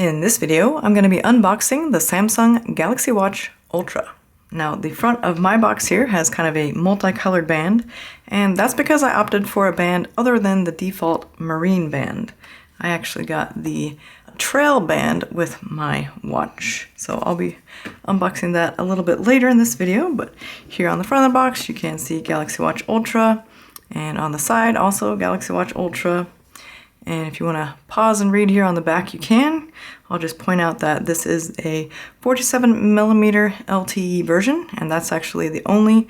In this video, I'm going to be unboxing the Samsung Galaxy Watch Ultra. Now, the front of my box here has kind of a multicolored band, and that's because I opted for a band other than the default marine band. I actually got the trail band with my watch, so I'll be unboxing that a little bit later in this video, but here on the front of the box you can see Galaxy Watch Ultra, and on the side also Galaxy Watch Ultra. And if you want to pause and read here on the back, you can. I'll just point out that this is a 47mm LTE version, and that's actually the only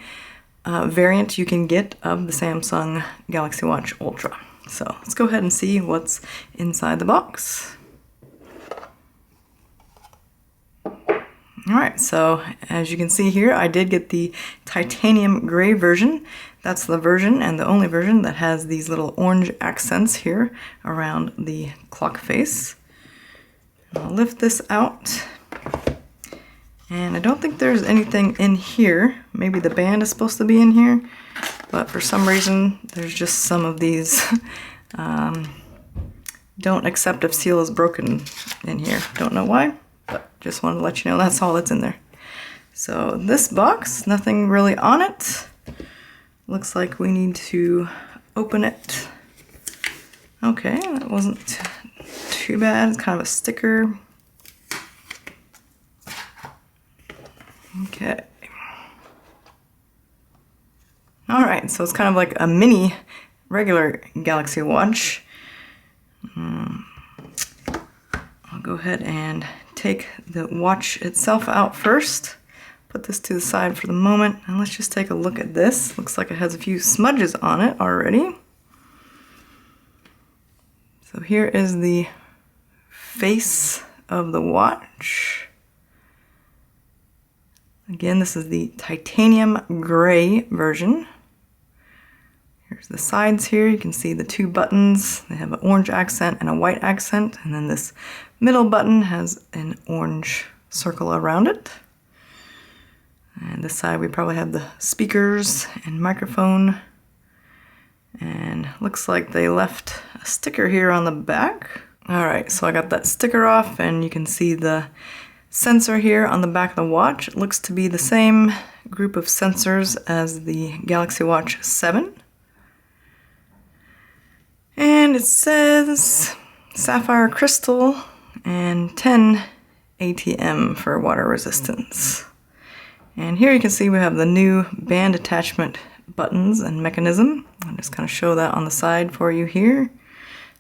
variant you can get of the Samsung Galaxy Watch Ultra. So let's go ahead and see what's inside the box. Alright, so as you can see here, I did get the titanium gray version. That's the version and the only version that has these little orange accents here around the clock face. I'll lift this out. And I don't think there's anything in here. Maybe the band is supposed to be in here, but for some reason there's just some of these don't accept if seal is broken in here. Don't know why, but just wanted to let you know that's all that's in there. So this box, nothing really on it. Looks like we need to open it. Okay, that wasn't too bad. It's kind of a sticker. Okay. Alright, so it's kind of like a mini regular Galaxy Watch. I'll go ahead and take the watch itself out first. Put this to the side for the moment, and let's just take a look at this. Looks like it has a few smudges on it already. So here is the face of the watch. Again, this is the titanium gray version. Here's the sides here. You can see the two buttons. They have an orange accent and a white accent, and then this middle button has an orange circle around it. And this side we probably have the speakers and microphone. And looks like they left a sticker here on the back. Alright, so I got that sticker off, and you can see the sensor here on the back of the watch. It looks to be the same group of sensors as the Galaxy Watch 7. And it says sapphire crystal and 10 ATM for water resistance. And here you can see we have the new band attachment buttons and mechanism. I'll just kind of show that on the side for you here.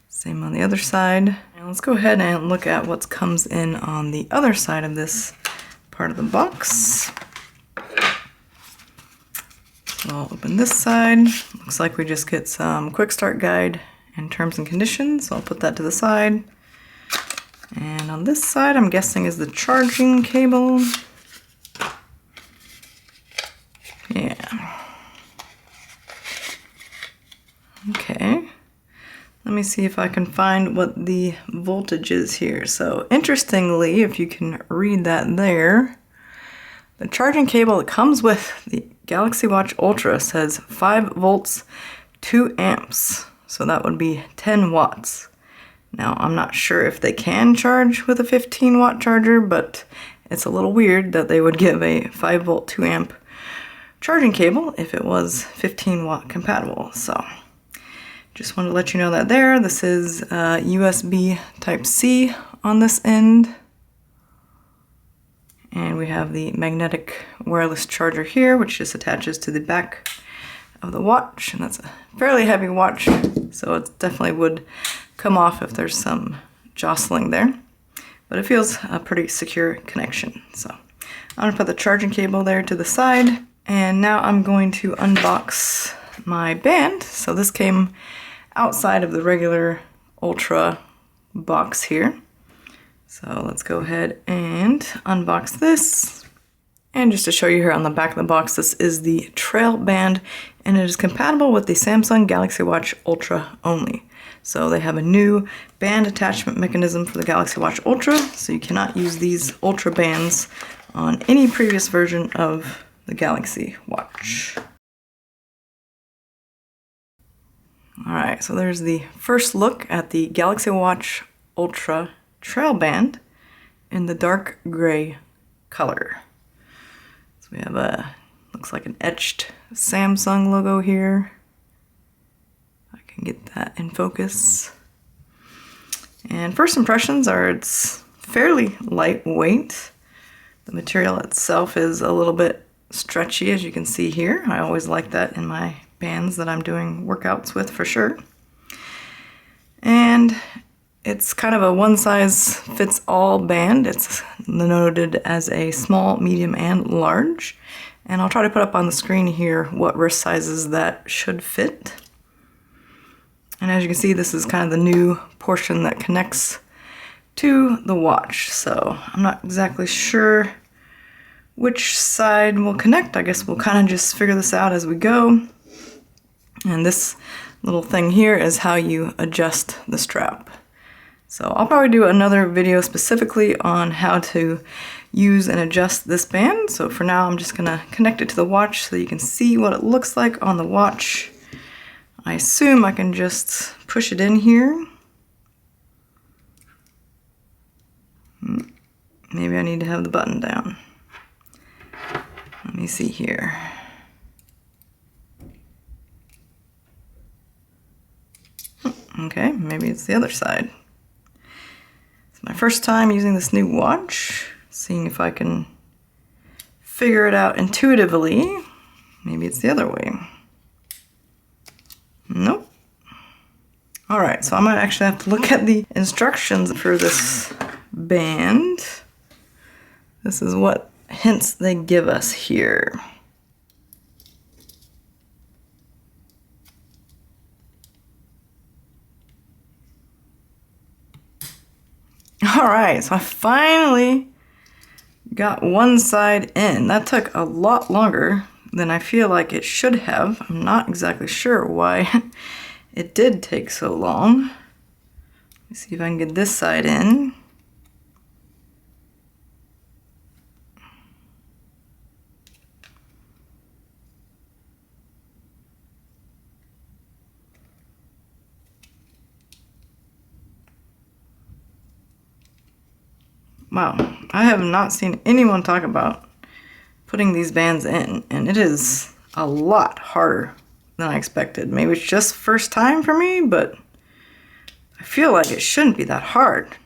Same on the other side. And let's go ahead and look at what comes in on the other side of this part of the box. So I'll open this side. Looks like we just get some quick start guide and terms and conditions. So I'll put that to the side. And on this side, I'm guessing is the charging cable. Yeah. Okay. Let me see if I can find what the voltage is here. So interestingly, if you can read that there, the charging cable that comes with the Galaxy Watch Ultra says 5 volts, 2 amps. So that would be 10 watts. Now, I'm not sure if they can charge with a 15-watt charger, but it's a little weird that they would give a 5 volt, 2 amp charging cable if it was 15-watt compatible. So just wanted to let you know that there. This is USB Type-C on this end. And we have the magnetic wireless charger here, which just attaches to the back of the watch. And that's a fairly heavy watch, so it definitely would come off if there's some jostling there. But it feels a pretty secure connection. So I'm going to put the charging cable there to the side. And now I'm going to unbox my band. So this came outside of the regular Ultra box here. So let's go ahead and unbox this. And just to show you here on the back of the box, this is the trail band, and it is compatible with the Samsung Galaxy Watch Ultra only. So they have a new band attachment mechanism for the Galaxy Watch Ultra, so you cannot use these Ultra bands on any previous version of the Galaxy Watch. Alright, so there's the first look at the Galaxy Watch Ultra trail band in the dark gray color. So we have a, looks like an etched Samsung logo here. I can get that in focus. And first impressions are it's fairly lightweight. The material itself is a little bit stretchy, as you can see here. I always like that in my bands that I'm doing workouts with for sure. And it's kind of a one-size-fits-all band. It's noted as a small, medium, and large. And I'll try to put up on the screen here what wrist sizes that should fit. And as you can see, this is kind of the new portion that connects to the watch. So I'm not exactly sure which side will connect. I guess we'll kind of just figure this out as we go. And this little thing here is how you adjust the strap. So I'll probably do another video specifically on how to use and adjust this band. So for now, I'm just gonna connect it to the watch so you can see what it looks like on the watch. I assume I can just push it in here. Maybe I need to have the button down. Let me see here. Okay, maybe it's the other side. It's my first time using this new watch, seeing if I can figure it out intuitively. Maybe it's the other way. Nope. All right, so I might actually have to look at the instructions for this band. This is what hints they give us here. All right, so I finally got one side in. That took a lot longer than I feel like it should have. I'm not exactly sure why it did take so long. Let me see if I can get this side in. Wow, I have not seen anyone talk about putting these bands in, and it is a lot harder than I expected. Maybe it's just first time for me, but I feel like it shouldn't be that hard.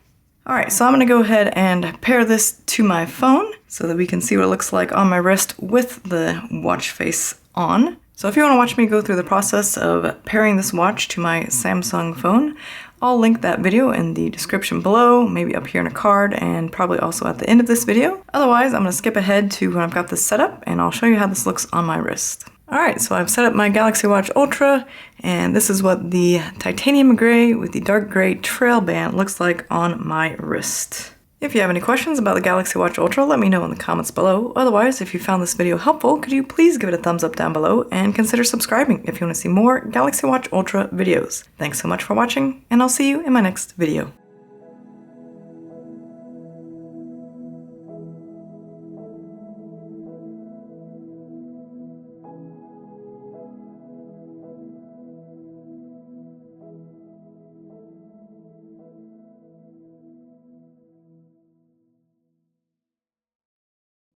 All right, so I'm gonna go ahead and pair this to my phone so that we can see what it looks like on my wrist with the watch face on. So if you wanna watch me go through the process of pairing this watch to my Samsung phone, I'll link that video in the description below, maybe up here in a card, and probably also at the end of this video. Otherwise, I'm gonna skip ahead to when I've got this set up, and I'll show you how this looks on my wrist. All right, so I've set up my Galaxy Watch Ultra, and this is what the titanium gray with the dark gray trail band looks like on my wrist. If you have any questions about the Galaxy Watch Ultra, let me know in the comments below. Otherwise, if you found this video helpful, could you please give it a thumbs up down below and consider subscribing if you want to see more Galaxy Watch Ultra videos. Thanks so much for watching, and I'll see you in my next video.